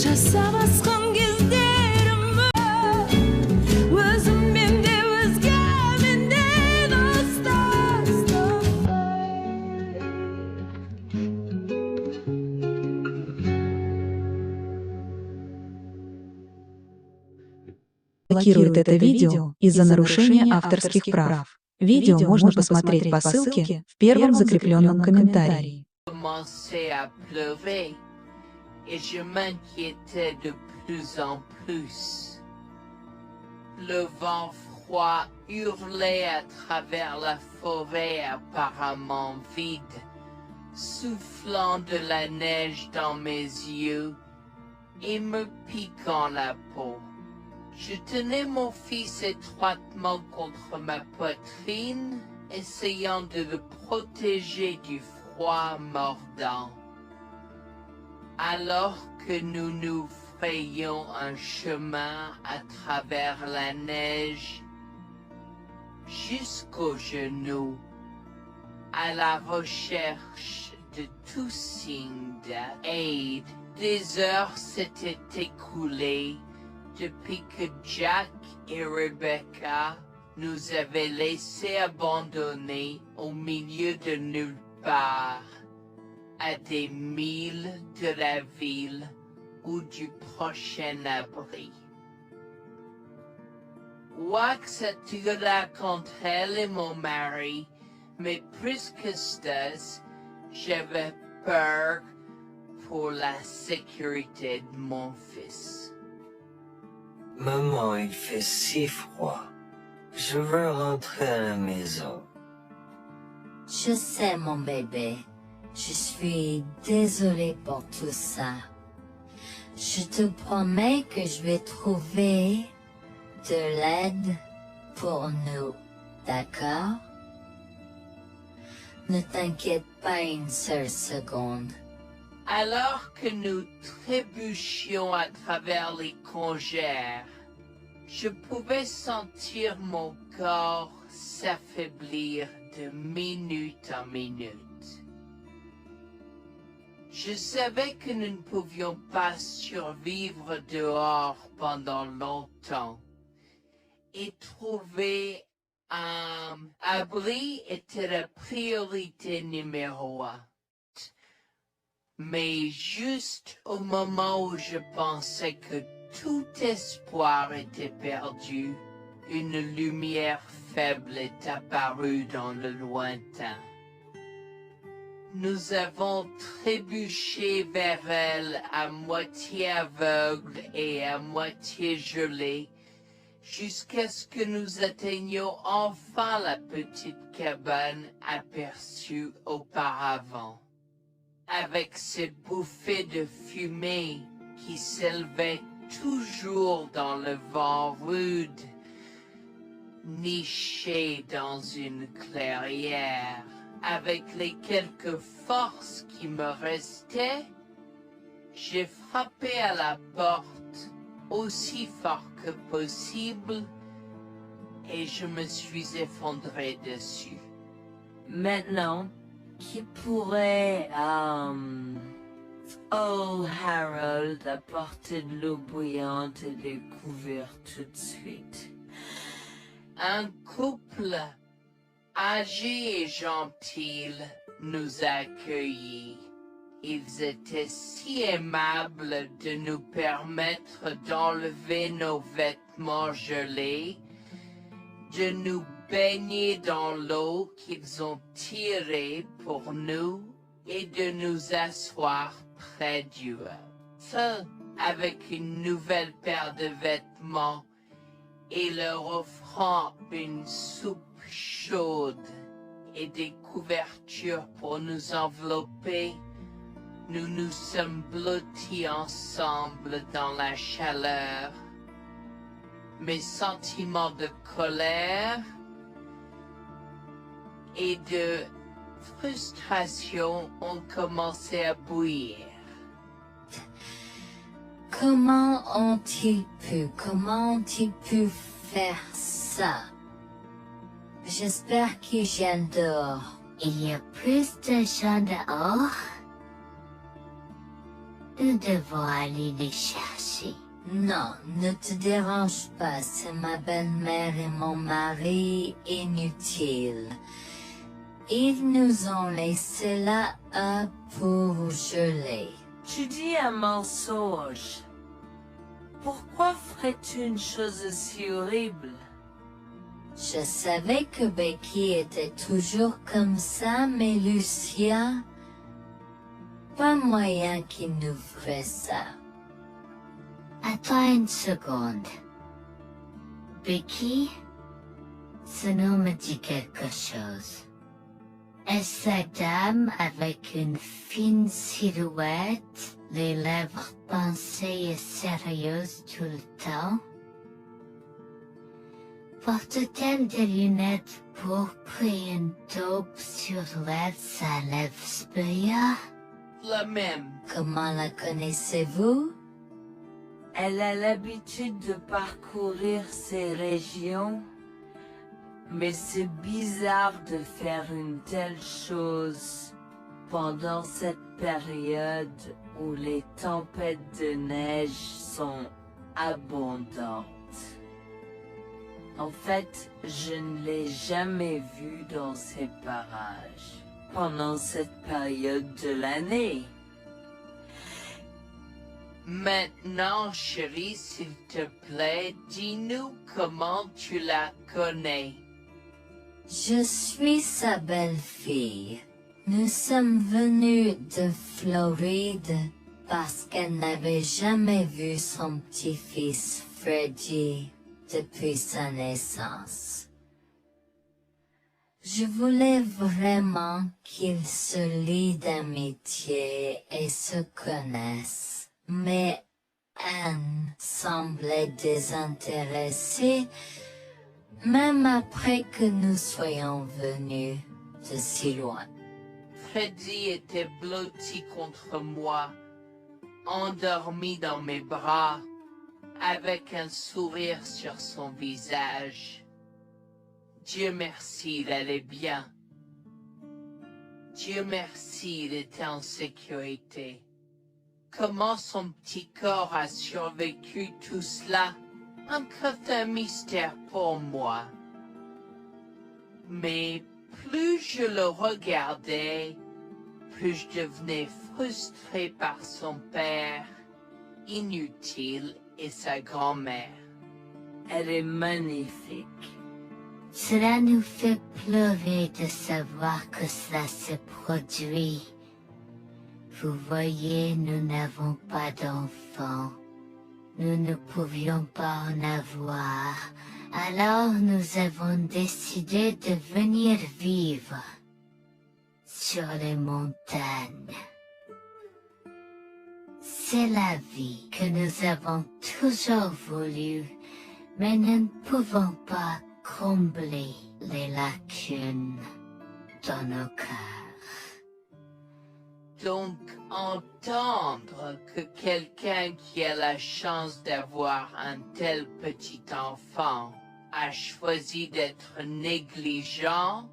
Жаса басқан кездерімі өзім менде өзге менден Блокирует это видео из-за нарушения авторских прав. Видео можно посмотреть по ссылке в первом закрепленном комментарии. Commençait à pleurer et je m'inquiétais de plus en plus. Le vent froid hurlait à travers la forêt apparemment vide, soufflant de la neige dans mes yeux et me piquant la peau. Je tenais mon fils étroitement contre ma poitrine, essayant de le protéger du froid mordant. Alors que nous nous frayions un chemin à travers la neige, jusqu'aux genoux, à la recherche de tout signe d'aide, des heures s'étaient écoulées depuis que Jack et Rebecca nous avaient laissés abandonnés au milieu de nulle part, à des milles de la ville ou du prochain abri. Wax attira contre elle et mon mari, mais plus que ça, j'avais peur pour la sécurité de mon fils. Maman, il fait si froid. Je veux rentrer à la maison. Je sais, mon bébé. Je suis désolée pour tout ça. Je te promets que je vais trouver de l'aide pour nous, d'accord? Ne t'inquiète pas une seule seconde. Alors que nous trébuchions à travers les congères, je pouvais sentir mon corps s'affaiblir de minute en minute. Je savais que nous ne pouvions pas survivre dehors pendant longtemps, et trouver un abri était la priorité numéro 1. Mais juste au moment où je pensais que tout espoir était perdu, une lumière faible est apparue dans le lointain. Nous avons trébuché vers elle à moitié aveugle et à moitié gelé, jusqu'à ce que nous atteignions enfin la petite cabane aperçue auparavant, avec ses bouffées de fumée qui s'élevaient toujours dans le vent rude, nichées dans une clairière. Avec les quelques forces qui me restaient, j'ai frappé à la porte aussi fort que possible et je me suis effondré dessus. Maintenant, qui pourrait, oh Harold, apporter de l'eau bouillante et des couverts tout de suite? Un couple âgé et gentil nous a accueillis. Ils étaient si aimables de nous permettre d'enlever nos vêtements gelés, de nous baigner dans l'eau qu'ils ont tirée pour nous et de nous asseoir près du feu avec une nouvelle paire de vêtements et leur offrant une soupe chaude et des couvertures pour nous envelopper. Nous nous sommes blottis ensemble dans la chaleur. Mes sentiments de colère et de frustration ont commencé à bouillir. Comment ont-ils pu faire ça? J'espère qu'ils viennent dehors. Il y a plus de gens dehors? Nous devons aller les chercher. Non, ne te dérange pas, c'est ma belle-mère et mon mari inutiles. Ils nous ont laissé là pour geler. Tu dis un mensonge. Pourquoi ferais-tu une chose si horrible? Je savais que Becky était toujours comme ça, mais Lucia, pas moyen qu'il nous ferait ça. Attends une seconde. Becky, ce nom me dit quelque chose. Est-ce la dame avec une fine silhouette, les lèvres pincées et sérieuses tout le temps? Porte-t-elle des lunettes pourpres et une taupe sur l'aide sa lèvre spéa? La même. Comment la connaissez-vous? Elle a l'habitude de parcourir ces régions, mais c'est bizarre de faire une telle chose pendant cette période où les tempêtes de neige sont abondantes. En fait, je ne l'ai jamais vue dans ces parages pendant cette période de l'année. Maintenant, chérie, s'il te plaît, dis-nous comment tu la connais. Je suis sa belle-fille. Nous sommes venus de Floride parce qu'elle n'avait jamais vu son petit-fils Freddy depuis sa naissance. Je voulais vraiment qu'ils se lient d'amitié et se connaissent, mais Anne semblait désintéressée, même après que nous soyons venus de si loin. Freddy était blotti contre moi, endormi dans mes bras, avec un sourire sur son visage. Dieu merci, il allait bien. Dieu merci, il était en sécurité. Comment son petit corps a survécu tout cela? Encore un mystère pour moi. Mais plus je le regardais, plus je devenais frustré par son père, inutile, et sa grand-mère. Elle est magnifique. Cela nous fait pleurer de savoir que cela se produit. Vous voyez, nous n'avons pas d'enfants. Nous ne pouvions pas en avoir. Alors nous avons décidé de venir vivre sur les montagnes. C'est la vie que nous avons toujours voulu, mais nous ne pouvons pas combler les lacunes dans nos cœurs. Donc, entendre que quelqu'un qui a la chance d'avoir un tel petit enfant a choisi d'être négligent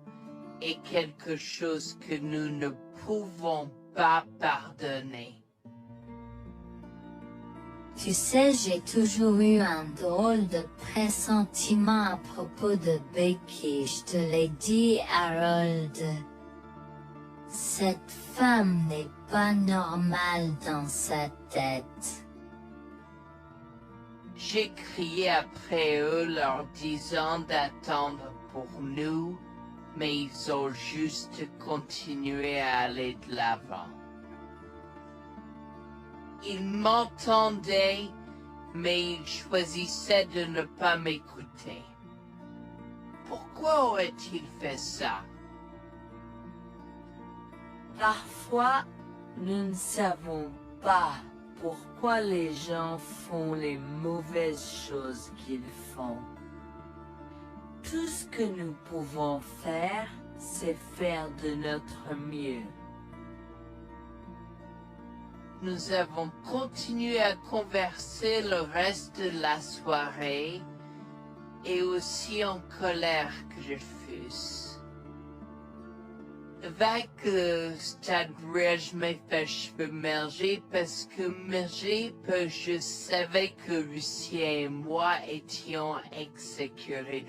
est quelque chose que nous ne pouvons pas pardonner. Tu sais, j'ai toujours eu un drôle de pressentiment à propos de Becky, je te l'ai dit, Harold. Cette femme n'est pas normale dans sa tête. J'ai crié après eux leur disant d'attendre pour nous, mais ils ont juste continué à aller de l'avant. Ils m'entendaient, mais ils choisissaient de ne pas m'écouter. Pourquoi aurait-il fait ça? Parfois, nous ne savons pas pourquoi les gens font les mauvaises choses qu'ils font. Tout ce que nous pouvons faire, c'est faire de notre mieux. Nous avons continué à converser le reste de la soirée, et aussi en colère que je fusse. Avec je m'ai fait cheveux merger parce que je savais que Lucien et moi étions exécurés.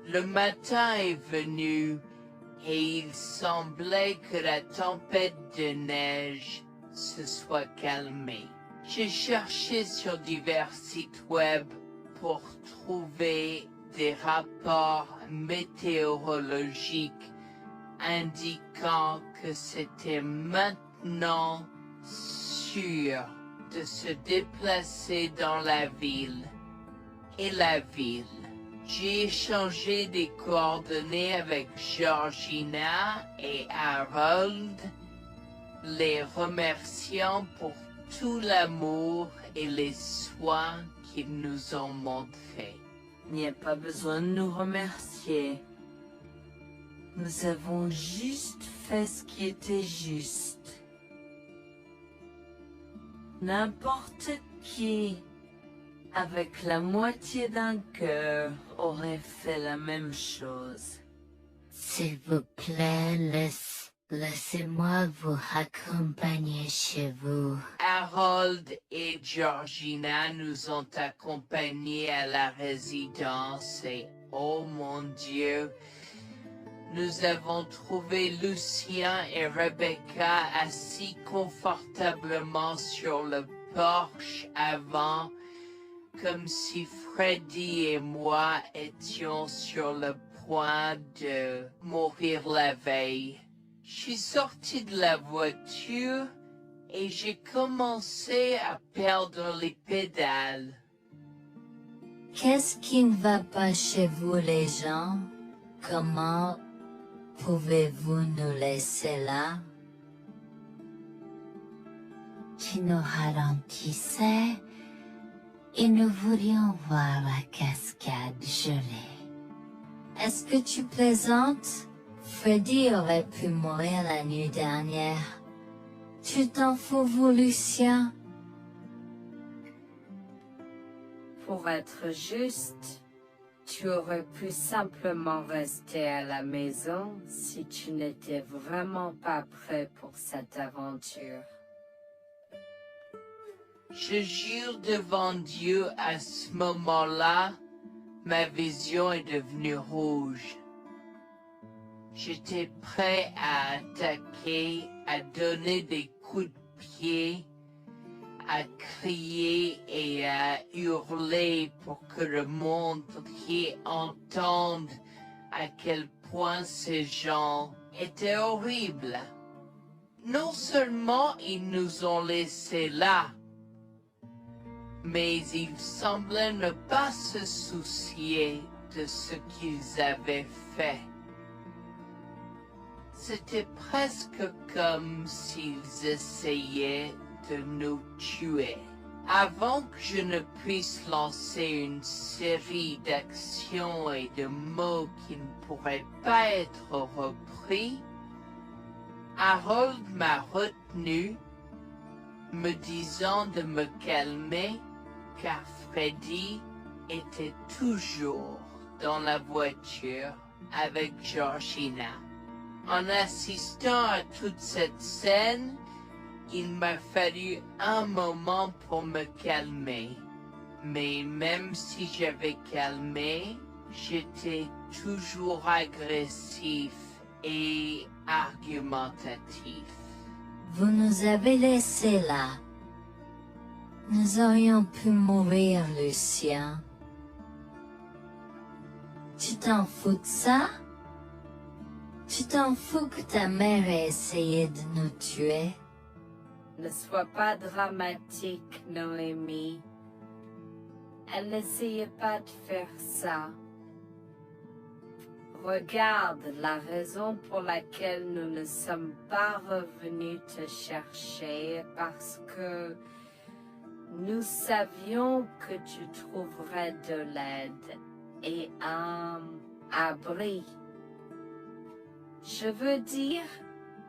Le matin est venu et il semblait que la tempête de neige se soit calmée. J'ai cherché sur divers sites web pour trouver des rapports météorologiques indiquant que c'était maintenant sûr de se déplacer dans la ville et la ville. J'ai échangé des coordonnées avec Georgina et Harold, les remerciant pour tout l'amour et les soins qu'ils nous ont montrés. Il n'y a pas besoin de nous remercier. Nous avons juste fait ce qui était juste. N'importe qui, avec la moitié d'un cœur, aurait fait la même chose. S'il vous plaît, laissez-moi vous accompagner chez vous. Harold et Georgina nous ont accompagnés à la résidence et, oh mon Dieu, nous avons trouvé Lucien et Rebecca assis confortablement sur le porche avant, comme si Freddy et moi étions sur le point de mourir la veille. Je suis sorti de la voiture et j'ai commencé à perdre les pédales. Qu'est-ce qui ne va pas chez vous, les gens? Comment pouvez-vous nous laisser là? Tu nous ralentissais et nous voulions voir la cascade gelée. Est-ce que tu plaisantes? Freddy aurait pu mourir la nuit dernière. Tu t'en fous, vous, Lucien? Pour être juste, tu aurais pu simplement rester à la maison si tu n'étais vraiment pas prêt pour cette aventure. Je jure devant Dieu, à ce moment-là, ma vision est devenue rouge. J'étais prêt à attaquer, à donner des coups de pied, à crier et à hurler pour que le monde entier entende à quel point ces gens étaient horribles. Non seulement ils nous ont laissés là, mais ils semblaient ne pas se soucier de ce qu'ils avaient fait. C'était presque comme s'ils essayaient de nous tuer. Avant que je ne puisse lancer une série d'actions et de mots qui ne pourraient pas être repris, Harold m'a retenu, me disant de me calmer, car Freddy était toujours dans la voiture avec Georgina. En assistant à toute cette scène, il m'a fallu un moment pour me calmer. Mais même si j'avais calmé, j'étais toujours agressif et argumentatif. Vous nous avez laissés là. Nous aurions pu mourir, Lucien. Tu t'en fous de ça? Tu t'en fous que ta mère ait essayé de nous tuer? Ne sois pas dramatique, Noémie. Elle n'essayait pas de faire ça. Regarde, la raison pour laquelle nous ne sommes pas revenus te chercher est parce que nous savions que tu trouverais de l'aide et un abri. Je veux dire,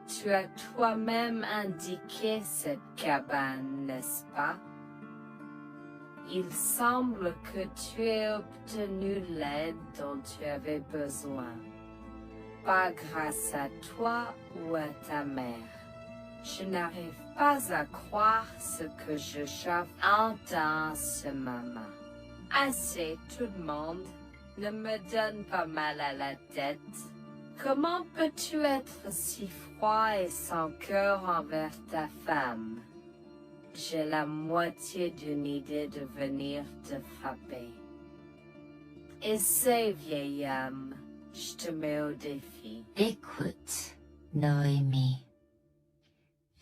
tu as toi-même indiqué cette cabane, n'est-ce pas? Il semble que tu aies obtenu l'aide dont tu avais besoin. pas grâce à toi ou à ta mère. Je n'arrive pas à croire ce que je entends ce moment. Assez, tout le monde. Ne me donne pas mal à la tête. Comment peux-tu être si froid et sans cœur envers ta femme? J'ai la moitié d'une idée de venir te frapper. Essaie, vieil homme. Je te mets au défi. Écoute, Noémie.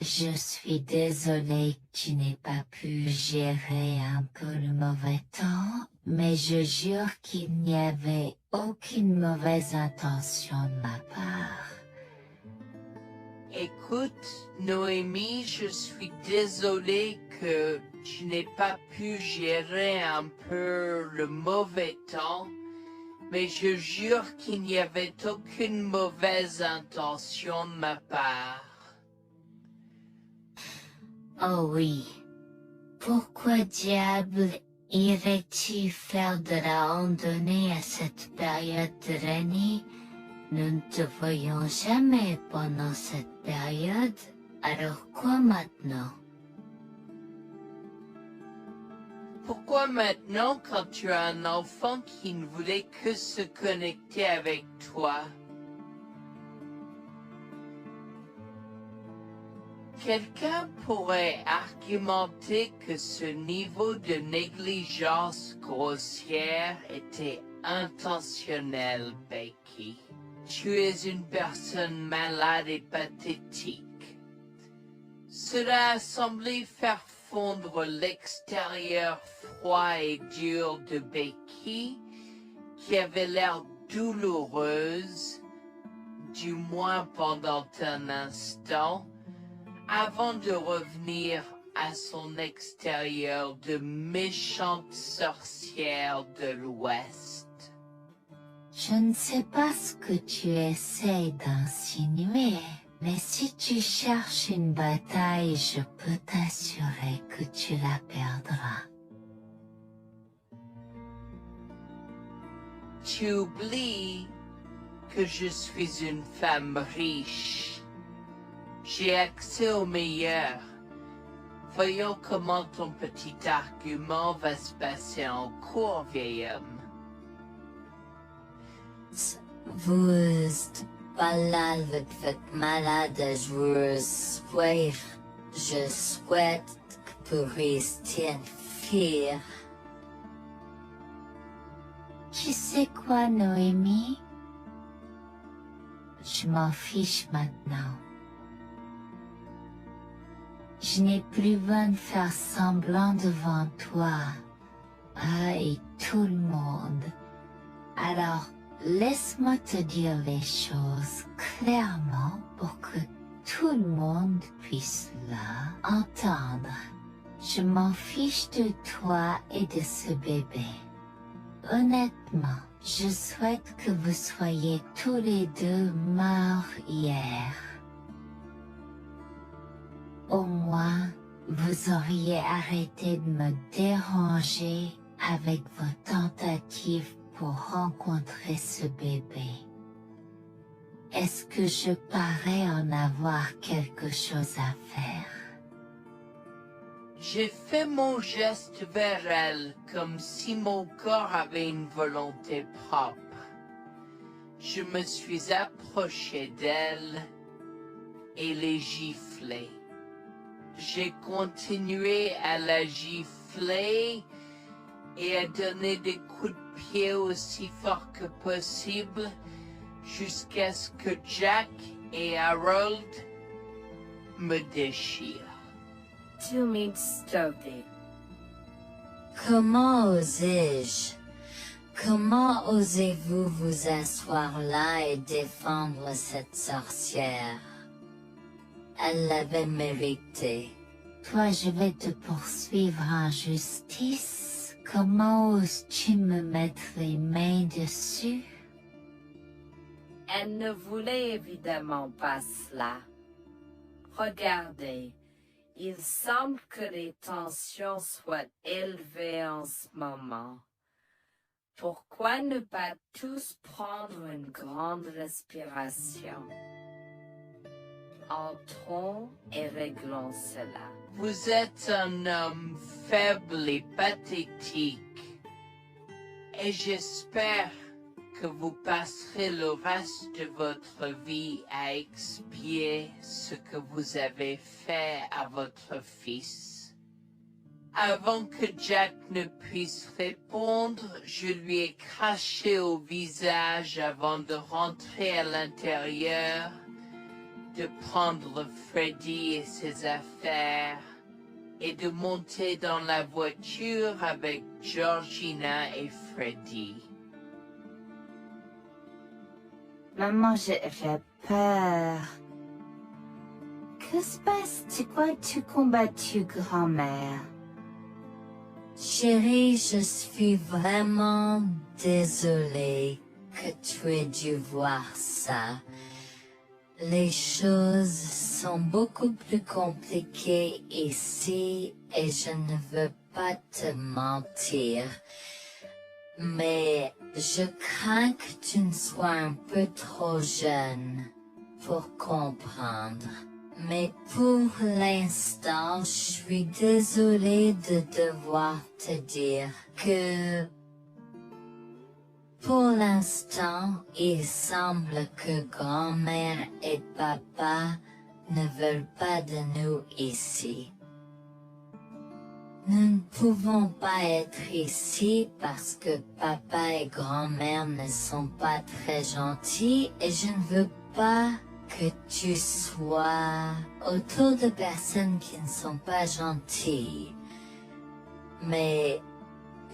Je suis désolée que tu n'aies pas pu gérer un peu le mauvais temps, mais je jure qu'il n'y avait aucune mauvaise intention de ma part. Écoute, Noémie, je suis désolée que tu n'aies pas pu gérer un peu le mauvais temps, mais je jure qu'il n'y avait aucune mauvaise intention de ma part. Oh oui. Pourquoi diable irais-tu faire de la randonnée à cette période de l'année? Nous ne te voyons jamais pendant cette période, alors quoi maintenant? Pourquoi maintenant quand tu as un enfant qui ne voulait que se connecter avec toi? Quelqu'un pourrait argumenter que ce niveau de négligence grossière était intentionnel, Becky. Tu es une personne malade et pathétique. Cela a semblé faire fondre l'extérieur froid et dur de Becky, qui avait l'air douloureuse, du moins pendant un instant, avant de revenir à son extérieur de méchante sorcière de l'Ouest. Je ne sais pas ce que tu essaies d'insinuer, mais si tu cherches une bataille, je peux t'assurer que tu la perdras. Tu oublies que je suis une femme riche. J'ai accès au meilleur. Voyons comment ton petit argument va se passer en cours, vieil homme. Vous êtes malade avec votre malade, je souhaite que vous restiez une fille. Tu sais quoi, Noémie? Je m'en fiche maintenant. Je n'ai plus besoin de faire semblant devant toi et tout le monde. Alors, laisse-moi te dire les choses clairement pour que tout le monde puisse entendre. Je m'en fiche de toi et de ce bébé. Honnêtement, je souhaite que vous soyez tous les deux morts hier. Au moins, vous auriez arrêté de me déranger avec vos tentatives pour rencontrer ce bébé. Est-ce que je parais en avoir quelque chose à faire? J'ai fait mon geste vers elle comme si mon corps avait une volonté propre. Je me suis approché d'elle et l'ai giflée. J'ai continué à la gifler et à donner des coups de pied aussi fort que possible jusqu'à ce que Jack et Harold me déchirent. Tu m'as stoppé. Comment osais-je? Comment osez-vous vous asseoir là et défendre cette sorcière? Elle l'avait mérité. Toi, je vais te poursuivre en justice. Comment oses-tu me mettre les mains dessus? Elle ne voulait évidemment pas cela. Regardez, il semble que les tensions soient élevées en ce moment. Pourquoi ne pas tous prendre une grande respiration? Entrons et réglons cela. Vous êtes un homme faible et pathétique. Et j'espère que vous passerez le reste de votre vie à expier ce que vous avez fait à votre fils. Avant que Jack ne puisse répondre, je lui ai craché au visage avant de rentrer à l'intérieur, de prendre Freddy et ses affaires, et de monter dans la voiture avec Georgina et Freddy. Maman, j'ai peur. Que se passe-t-il? Pourquoi tu combattu grand-mère? Chérie, je suis vraiment désolée que tu aies dû voir ça. Les choses sont beaucoup plus compliquées ici et je ne veux pas te mentir. Mais je crains que tu ne sois un peu trop jeune pour comprendre. Mais pour l'instant, je suis désolée de devoir te dire que pour l'instant, il semble que grand-mère et papa ne veulent pas de nous ici. Nous ne pouvons pas être ici parce que papa et grand-mère ne sont pas très gentils et je ne veux pas que tu sois autour de personnes qui ne sont pas gentilles. Mais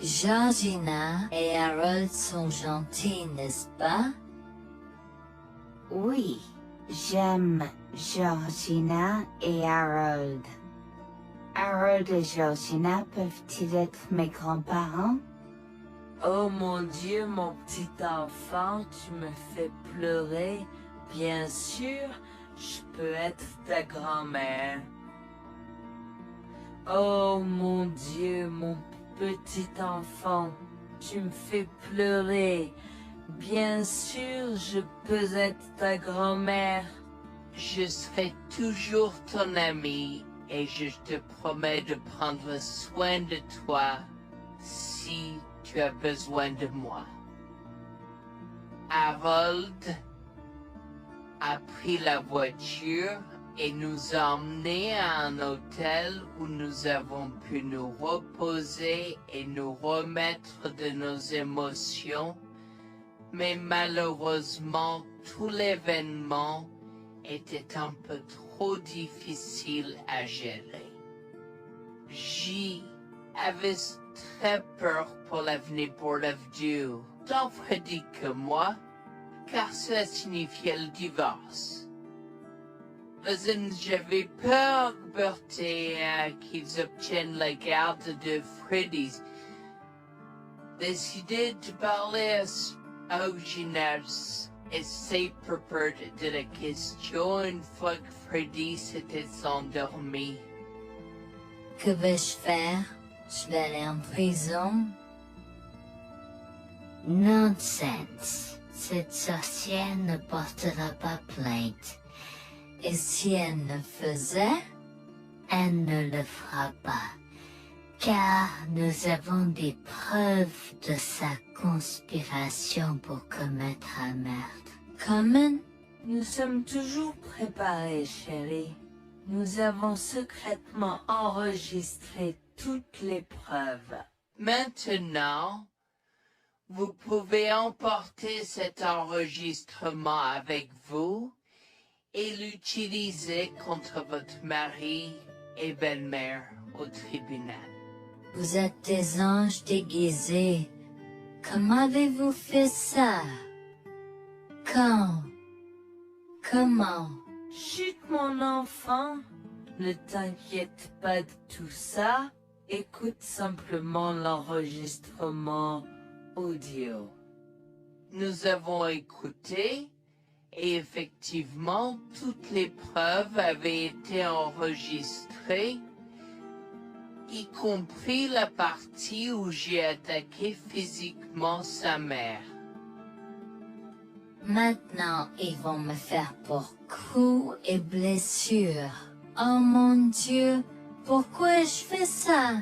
Georgina et Harold sont gentils, n'est-ce pas? Oui, j'aime Georgina et Harold. Harold et Georgina peuvent-ils être mes grands-parents? Oh mon Dieu, mon petit enfant, tu me fais pleurer. Bien sûr, je peux être ta grand-mère. Oh mon Dieu, mon petit enfant, tu me fais pleurer. Bien sûr, je peux être ta grand-mère. Je serai toujours ton ami et je te promets de prendre soin de toi si tu as besoin de moi. Harold a pris la voiture et nous a emmenés à un hôtel où nous avons pu nous reposer et nous remettre de nos émotions, mais malheureusement tout l'événement était un peu trop difficile à gérer. J'y avais très peur pour l'avenir Bourne-Dieu, tant Freddy que moi, car cela signifiait le divorce. Mais j'avais peur, Bertie, qu'ils obtiennent la garde de Freddy. Décidé de parler au gymnase et c'est propos de la question une fois que Freddy s'était endormi. Que vais-je faire? Je vais aller en prison? Nonsense. Cette sorcière ne portera pas plainte. Et si elle le faisait, elle ne le fera pas. Car nous avons des preuves de sa conspiration pour commettre un meurtre. Comment? Nous sommes toujours préparés, chérie. Nous avons secrètement enregistré toutes les preuves. Maintenant, vous pouvez emporter cet enregistrement avec vous et l'utiliser contre votre mari et belle-mère au tribunal. Vous êtes des anges déguisés. Comment avez-vous fait ça? Quand? Comment? Chut, mon enfant, ne t'inquiète pas de tout ça. Écoute simplement l'enregistrement audio. Nous avons écouté et effectivement toutes les preuves avaient été enregistrées. y compris la partie où j'ai attaqué physiquement sa mère. Maintenant, ils vont me faire pour coups et blessures. Oh mon Dieu, pourquoi je fais ça?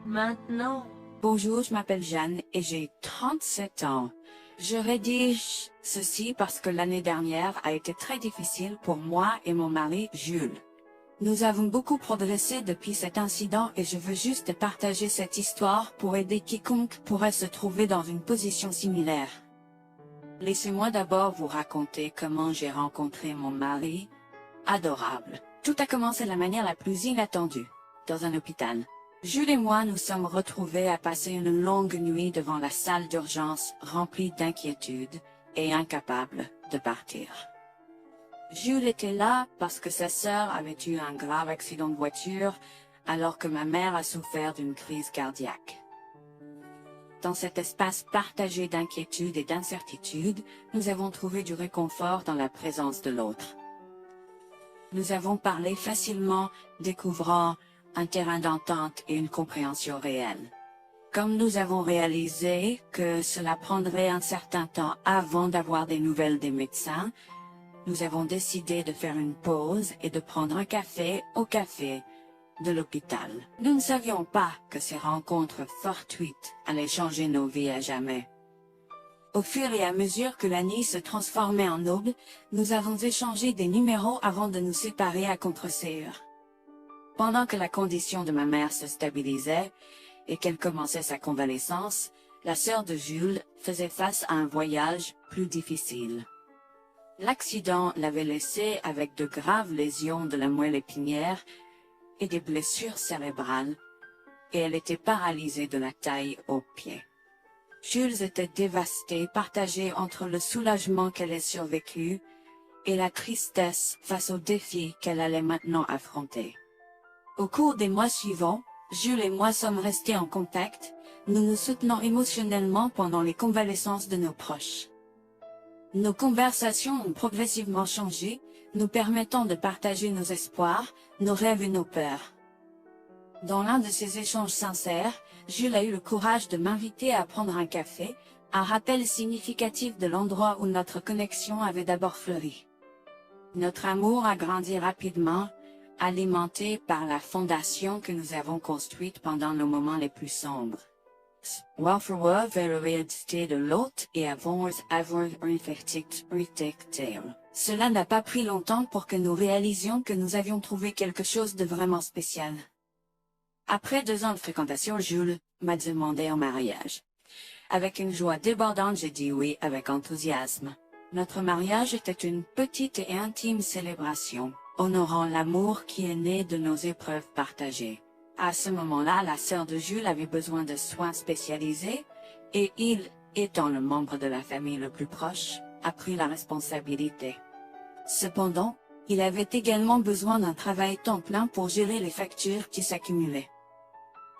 Maintenant, Bonjour, je m'appelle Jeanne et j'ai 37 ans. Je rédige ceci parce que l'année dernière a été très difficile pour moi et mon mari Jules. Nous avons beaucoup progressé depuis cet incident et je veux juste partager cette histoire pour aider quiconque pourrait se trouver dans une position similaire. Laissez-moi d'abord vous raconter comment j'ai rencontré mon mari, adorable. Tout a commencé de la manière la plus inattendue, dans un hôpital. Jules et moi nous sommes retrouvés à passer une longue nuit devant la salle d'urgence remplie d'inquiétude et incapables de partir. Jules était là parce que sa sœur avait eu un grave accident de voiture alors que ma mère a souffert d'une crise cardiaque. Dans cet espace partagé d'inquiétude et d'incertitude, nous avons trouvé du réconfort dans la présence de l'autre. Nous avons parlé facilement, découvrant un terrain d'entente et une compréhension réelle. Comme nous avons réalisé que cela prendrait un certain temps avant d'avoir des nouvelles des médecins, nous avons décidé de faire une pause et de prendre un café au café de l'hôpital. Nous ne savions pas que ces rencontres fortuites allaient changer nos vies à jamais. Au fur et à mesure que la nuit se transformait en aube, nous avons échangé des numéros avant de nous séparer à contre-séance. Pendant que la condition de ma mère se stabilisait et qu'elle commençait sa convalescence, la sœur de Jules faisait face à un voyage plus difficile. L'accident l'avait laissée avec de graves lésions de la moelle épinière et des blessures cérébrales, et elle était paralysée de la taille aux pieds. Jules était dévasté, partagé entre le soulagement qu'elle ait survécu et la tristesse face aux défis qu'elle allait maintenant affronter. Au cours des mois suivants, Jules et moi sommes restés en contact, nous nous soutenons émotionnellement pendant les convalescences de nos proches. Nos conversations ont progressivement changé, nous permettant de partager nos espoirs, nos rêves et nos peurs. Dans l'un de ces échanges sincères, Jules a eu le courage de m'inviter à prendre un café, un rappel significatif de l'endroit où notre connexion avait d'abord fleuri. Notre amour a grandi rapidement, alimenté par la fondation que nous avons construite pendant nos moments les plus sombres. Welfare vers l'identité de l'autre et avons avoir réfléchi. Cela n'a pas pris longtemps pour que nous réalisions que nous avions trouvé quelque chose de vraiment spécial. Après 2 ans de fréquentation, Jules m'a demandé en mariage. Avec une joie débordante, j'ai dit oui avec enthousiasme. Notre mariage était une petite et intime célébration, honorant l'amour qui est né de nos épreuves partagées. À ce moment-là, la sœur de Jules avait besoin de soins spécialisés, et il, étant le membre de la famille le plus proche, a pris la responsabilité. Cependant, il avait également besoin d'un travail temps plein pour gérer les factures qui s'accumulaient.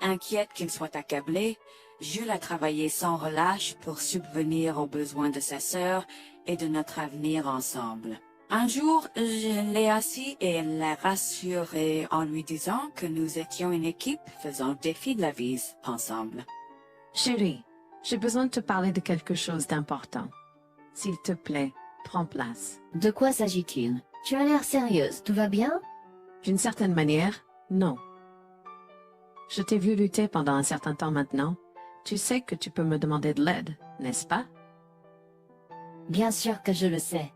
Inquiète qu'il soit accablé, Jules a travaillé sans relâche pour subvenir aux besoins de sa sœur et de notre avenir ensemble. Un jour, je l'ai assis et l'ai rassuré en lui disant que nous étions une équipe faisant le défi de la vie ensemble. Chérie, j'ai besoin de te parler de quelque chose d'important. S'il te plaît, prends place. De quoi s'agit-il? Tu as l'air sérieuse, tout va bien? D'une certaine manière, non. Je t'ai vu lutter pendant un certain temps maintenant. Tu sais que tu peux me demander de l'aide, n'est-ce pas? Bien sûr que je le sais.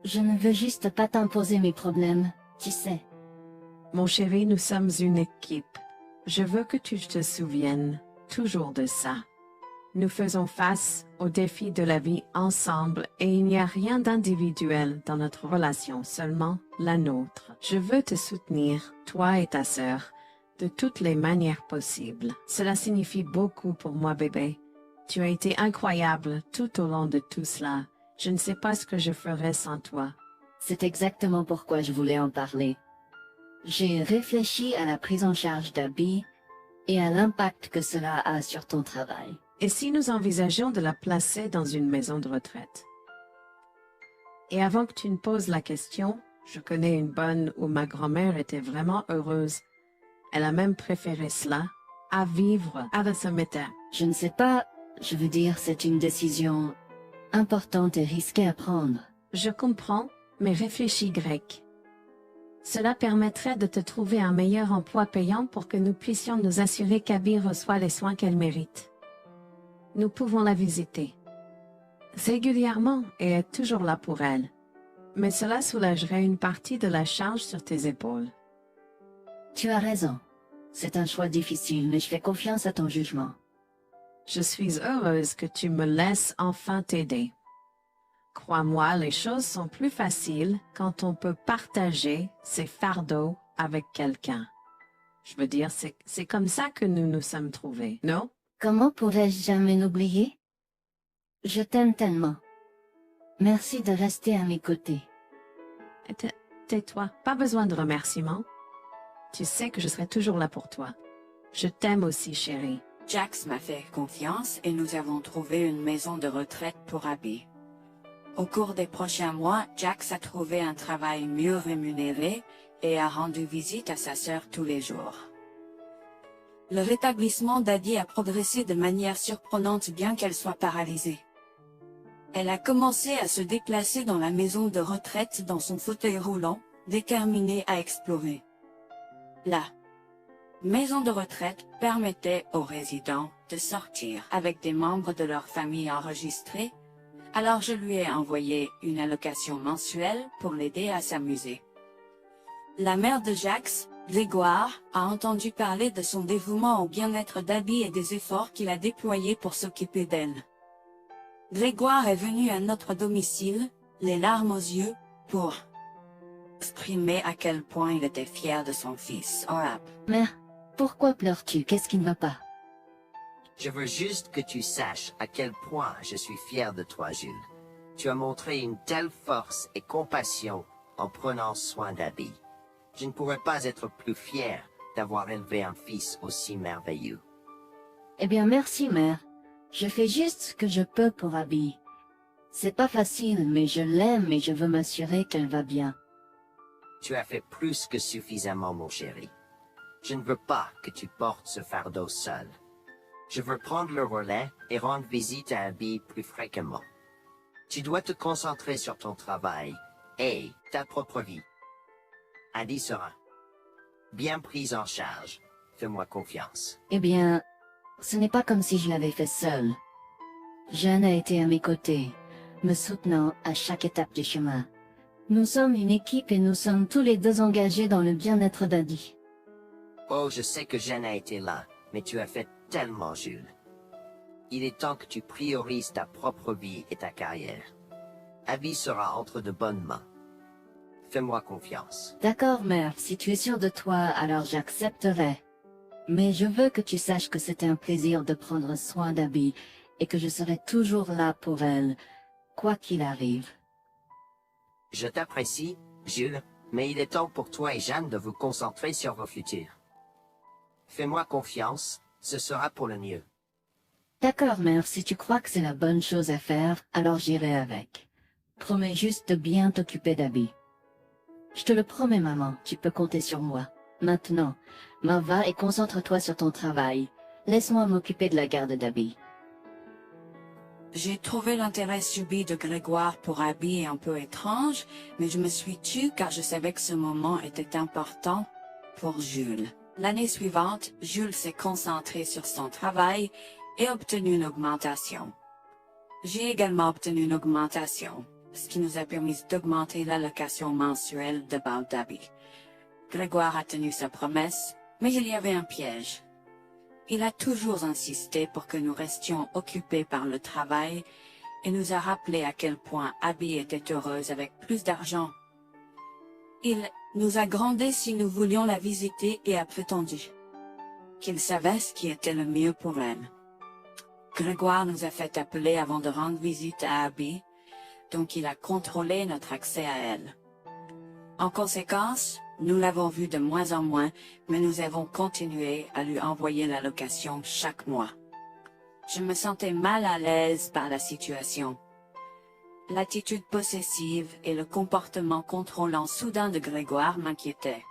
Je ne veux juste pas t'imposer mes problèmes, tu sais. Mon chéri, nous sommes une équipe. Je veux que tu te souviennes toujours de ça. Nous faisons face aux défis de la vie ensemble et il n'y a rien d'individuel dans notre relation, seulement la nôtre. Je veux te soutenir, toi et ta sœur, de toutes les manières possibles. Cela signifie beaucoup pour moi, bébé. Tu as été incroyable tout au long de tout cela. Je ne sais pas ce que je ferais sans toi. C'est exactement pourquoi je voulais en parler. J'ai réfléchi à la prise en charge d'Abby et à l'impact que cela a sur ton travail. Et si nous envisageons de la placer dans une maison de retraite? Et avant que tu ne poses la question, Je connais une bonne où ma grand-mère était vraiment heureuse. Elle a même préféré cela à vivre avec ce métier. Je ne sais pas, je veux dire, c'est une décision importante et risquée à prendre. Je comprends, mais réfléchis grec. Cela permettrait de te trouver un meilleur emploi payant pour que nous puissions nous assurer qu'Abby reçoit les soins qu'elle mérite. Nous pouvons la visiter régulièrement et être toujours là pour elle. Mais cela soulagerait une partie de la charge sur tes épaules. Tu as raison. C'est un choix difficile, mais je fais confiance à ton jugement. Je suis heureuse que tu me laisses enfin t'aider. Crois-moi, les choses sont plus faciles quand on peut partager ses fardeaux avec quelqu'un. Je veux dire, c'est comme ça que nous nous sommes trouvés, non? Comment pourrais-je jamais l'oublier? Je t'aime tellement. Merci de rester à mes côtés. Tais-toi, pas besoin de remerciements. Tu sais que je serai toujours là pour toi. Je t'aime aussi, chérie. Jax m'a fait confiance et nous avons trouvé une maison de retraite pour Abby. Au cours des prochains mois, Jax a trouvé un travail mieux rémunéré et a rendu visite à sa sœur tous les jours. Le rétablissement d'Abby a progressé de manière surprenante bien qu'elle soit paralysée. Elle a commencé à se déplacer dans la maison de retraite dans son fauteuil roulant, déterminée à explorer. La maison de retraite permettait aux résidents de sortir avec des membres de leur famille enregistrés, alors je lui ai envoyé une allocation mensuelle pour l'aider à s'amuser. La mère de Jax, Grégoire, a entendu parler de son dévouement au bien-être d'Abby et des efforts qu'il a déployés pour s'occuper d'elle. Grégoire est venu à notre domicile, les larmes aux yeux, pour exprimer à quel point il était fier de son fils, Orap. Mère, pourquoi pleures-tu? Qu'est-ce qui ne va pas? Je veux juste que tu saches à quel point je suis fier de toi, Jules. Tu as montré une telle force et compassion en prenant soin d'Abby. Je ne pourrais pas être plus fier d'avoir élevé un fils aussi merveilleux. Eh bien, merci, mère. Je fais juste ce que je peux pour Abby. C'est pas facile, mais je l'aime et je veux m'assurer qu'elle va bien. Tu as fait plus que suffisamment, mon chéri. Je ne veux pas que tu portes ce fardeau seul. Je veux prendre le relais et rendre visite à Abby plus fréquemment. Tu dois te concentrer sur ton travail et ta propre vie. Abby sera bien prise en charge. Fais-moi confiance. Eh bien, ce n'est pas comme si je l'avais fait seule. Jeanne a été à mes côtés, me soutenant à chaque étape du chemin. Nous sommes une équipe et nous sommes tous les deux engagés dans le bien-être d'Abby. Oh, je sais que Jeanne a été là, mais tu as fait tellement, Jules. Il est temps que tu priorises ta propre vie et ta carrière. Abby sera entre de bonnes mains. Fais-moi confiance. D'accord, mère, si tu es sûre de toi, alors j'accepterai. Mais je veux que tu saches que c'était un plaisir de prendre soin d'Abby et que je serai toujours là pour elle, quoi qu'il arrive. Je t'apprécie, Jules, mais il est temps pour toi et Jeanne de vous concentrer sur vos futurs. Fais-moi confiance, ce sera pour le mieux. D'accord, mère, si tu crois que c'est la bonne chose à faire, alors j'irai avec. Promets juste de bien t'occuper d'Abby. Je te le promets, maman, tu peux compter sur moi. Maintenant, m'en va et concentre-toi sur ton travail. Laisse-moi m'occuper de la garde d'Abby. J'ai trouvé l'intérêt subi de Grégoire pour Abby un peu étrange, mais je me suis tue car je savais que ce moment était important pour Jules. L'année suivante, Jules s'est concentré sur son travail et obtenu une augmentation. J'ai également obtenu une augmentation, ce qui nous a permis d'augmenter l'allocation mensuelle de Bal d'Abby. Grégoire a tenu sa promesse, mais il y avait un piège. Il a toujours insisté pour que nous restions occupés par le travail et nous a rappelé à quel point Abby était heureuse avec plus d'argent. Il nous a grondés si nous voulions la visiter et a prétendu qu'il savait ce qui était le mieux pour elle. Grégoire nous a fait appeler avant de rendre visite à Abby, donc il a contrôlé notre accès à elle. En conséquence, nous l'avons vue de moins en moins, mais nous avons continué à lui envoyer l'allocation chaque mois. Je me sentais mal à l'aise par la situation. L'attitude possessive et le comportement contrôlant soudain de Grégoire m'inquiétaient.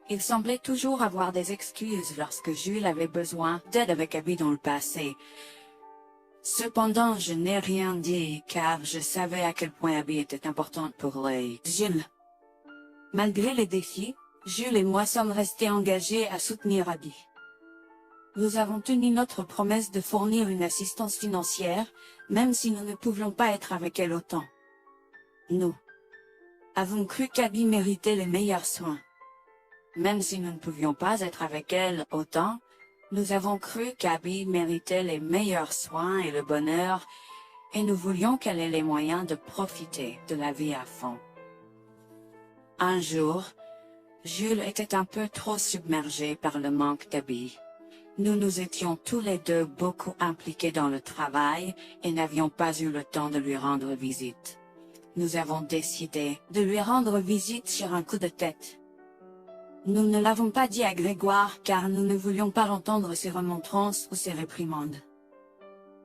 Il semblait toujours avoir des excuses lorsque Jules avait besoin d'aide avec Abby dans le passé. Cependant, je n'ai rien dit car je savais à quel point Abby était importante pour les Jules. Malgré les défis, Jules et moi sommes restés engagés à soutenir Abby. Nous avons tenu notre promesse de fournir une assistance financière, même si nous ne pouvions pas être avec elle autant. Nous avons cru qu'Abby méritait les meilleurs soins. Même si nous ne pouvions pas être avec elle autant, nous avons cru qu'Abby méritait les meilleurs soins et le bonheur, et nous voulions qu'elle ait les moyens de profiter de la vie à fond. Un jour, Jules était un peu trop submergé par le manque d'Abby. Nous nous étions tous les deux beaucoup impliqués dans le travail et n'avions pas eu le temps de lui rendre visite. Nous avons décidé de lui rendre visite sur un coup de tête. Nous ne l'avons pas dit à Grégoire car nous ne voulions pas entendre ses remontrances ou ses réprimandes.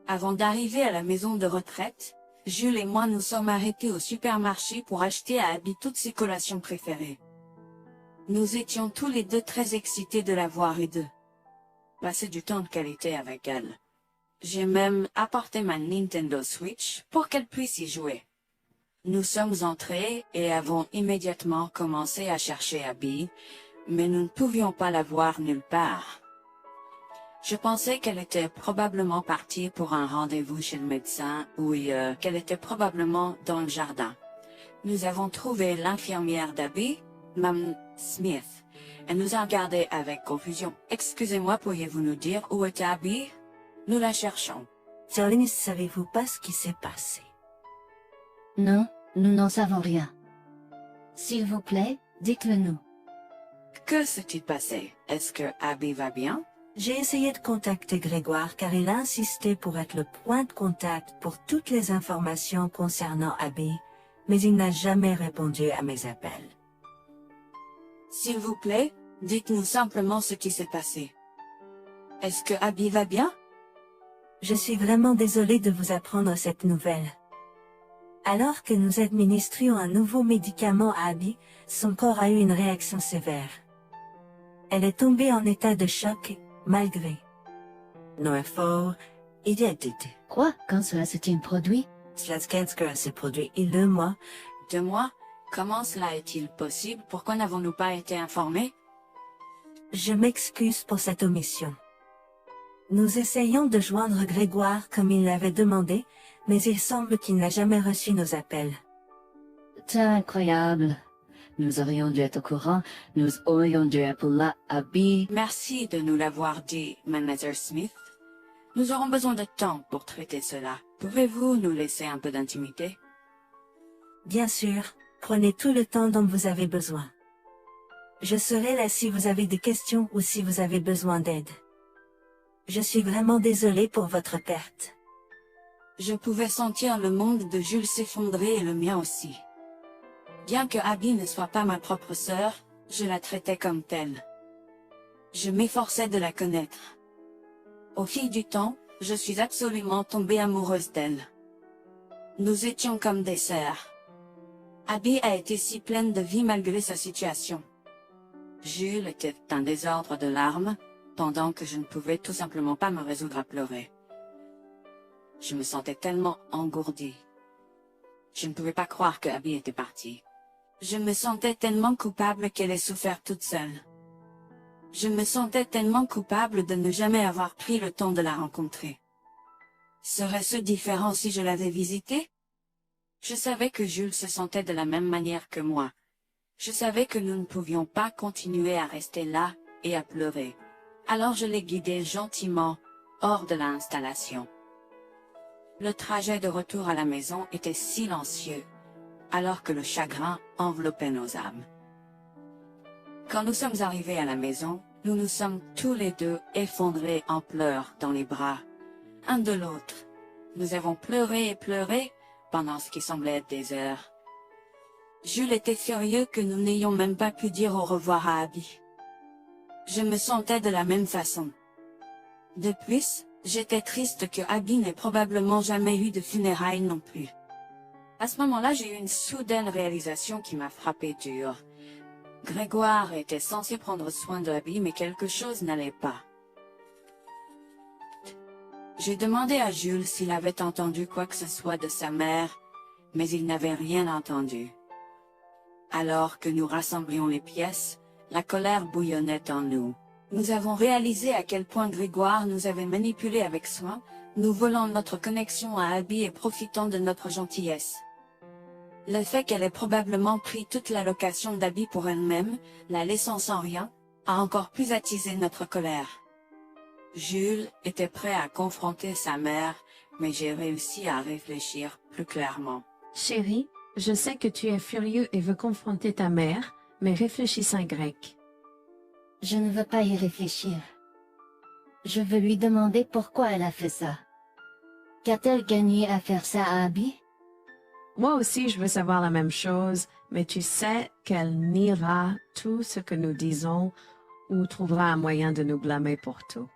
Avant d'arriver à la maison de retraite, Jules et moi nous sommes arrêtés au supermarché pour acheter à Abby toutes ses collations préférées. Nous étions tous les deux très excités de la voir et de passer du temps de qualité avec elle. J'ai même apporté ma Nintendo Switch pour qu'elle puisse y jouer. Nous sommes entrés et avons immédiatement commencé à chercher Abby, mais nous ne pouvions pas la voir nulle part. Je pensais qu'elle était probablement partie pour un rendez-vous chez le médecin ou qu'elle était probablement dans le jardin. Nous avons trouvé l'infirmière d'Abby, Mme Smith. Elle nous a regardés avec confusion. « Excusez-moi, pourriez-vous nous dire où est Abby? Nous la cherchons. » Charlie, ne savez-vous pas ce qui s'est passé? Non, nous n'en savons rien. S'il vous plaît, dites-le nous. Que s'est-il passé? Est-ce que Abby va bien? J'ai essayé de contacter Grégoire car il a insisté pour être le point de contact pour toutes les informations concernant Abby, mais il n'a jamais répondu à mes appels. S'il vous plaît, dites-nous simplement ce qui s'est passé. Est-ce que Abby va bien? Je suis vraiment désolée de vous apprendre cette nouvelle. Alors que nous administrions un nouveau médicament à Abby, son corps a eu une réaction sévère. Elle est tombée en état de choc, malgré nos efforts et d'aide. Quoi? Quand cela s'est-il produit? Cela s'est produit il y a 2 mois. 2 mois? Comment cela est-il possible? Pourquoi n'avons-nous pas été informés? Je m'excuse pour cette omission. Nous essayons de joindre Grégoire comme il l'avait demandé, mais il semble qu'il n'a jamais reçu nos appels. C'est incroyable. Nous aurions dû être au courant, nous aurions dû appeler Abby. Merci de nous l'avoir dit, Manager Smith. Nous aurons besoin de temps pour traiter cela. Pouvez-vous nous laisser un peu d'intimité? Bien sûr, prenez tout le temps dont vous avez besoin. Je serai là si vous avez des questions ou si vous avez besoin d'aide. Je suis vraiment désolée pour votre perte. Je pouvais sentir le monde de Jules s'effondrer et le mien aussi. Bien que Abby ne soit pas ma propre sœur, je la traitais comme telle. Je m'efforçais de la connaître. Au fil du temps, je suis absolument tombée amoureuse d'elle. Nous étions comme des sœurs. Abby a été si pleine de vie malgré sa situation. Jules était un désordre de larmes, pendant que je ne pouvais tout simplement pas me résoudre à pleurer. Je me sentais tellement engourdie. Je ne pouvais pas croire que Abby était partie. Je me sentais tellement coupable qu'elle ait souffert toute seule. Je me sentais tellement coupable de ne jamais avoir pris le temps de la rencontrer. Serait-ce différent si je l'avais visitée? Je savais que Jules se sentait de la même manière que moi. Je savais que nous ne pouvions pas continuer à rester là et à pleurer. Alors je l'ai guidée gentiment hors de l'installation. Le trajet de retour à la maison était silencieux, alors que le chagrin enveloppait nos âmes. Quand nous sommes arrivés à la maison, nous nous sommes tous les deux effondrés en pleurs dans les bras, un de l'autre. Nous avons pleuré et pleuré pendant ce qui semblait être des heures. Jules était furieux que nous n'ayons même pas pu dire au revoir à Abby. Je me sentais de la même façon. De plus, j'étais triste que Abby n'ait probablement jamais eu de funérailles non plus. À ce moment-là, j'ai eu une soudaine réalisation qui m'a frappé dur. Grégoire était censé prendre soin de Abby, mais quelque chose n'allait pas. J'ai demandé à Jules s'il avait entendu quoi que ce soit de sa mère, mais il n'avait rien entendu. Alors que nous rassemblions les pièces, la colère bouillonnait en nous. Nous avons réalisé à quel point Grégoire nous avait manipulés avec soin, nous volant notre connexion à Abby et profitant de notre gentillesse. Le fait qu'elle ait probablement pris toute l'allocation d'Abby pour elle-même, la laissant sans rien, a encore plus attisé notre colère. Jules était prêt à confronter sa mère, mais j'ai réussi à réfléchir plus clairement. Chérie, je sais que tu es furieux et veux confronter ta mère, mais réfléchis en grec. Je ne veux pas y réfléchir. Je veux lui demander pourquoi elle a fait ça. Qu'a-t-elle gagné à faire ça à Abby? Moi aussi, je veux savoir la même chose, mais tu sais qu'elle niera tout ce que nous disons ou trouvera un moyen de nous blâmer pour tout.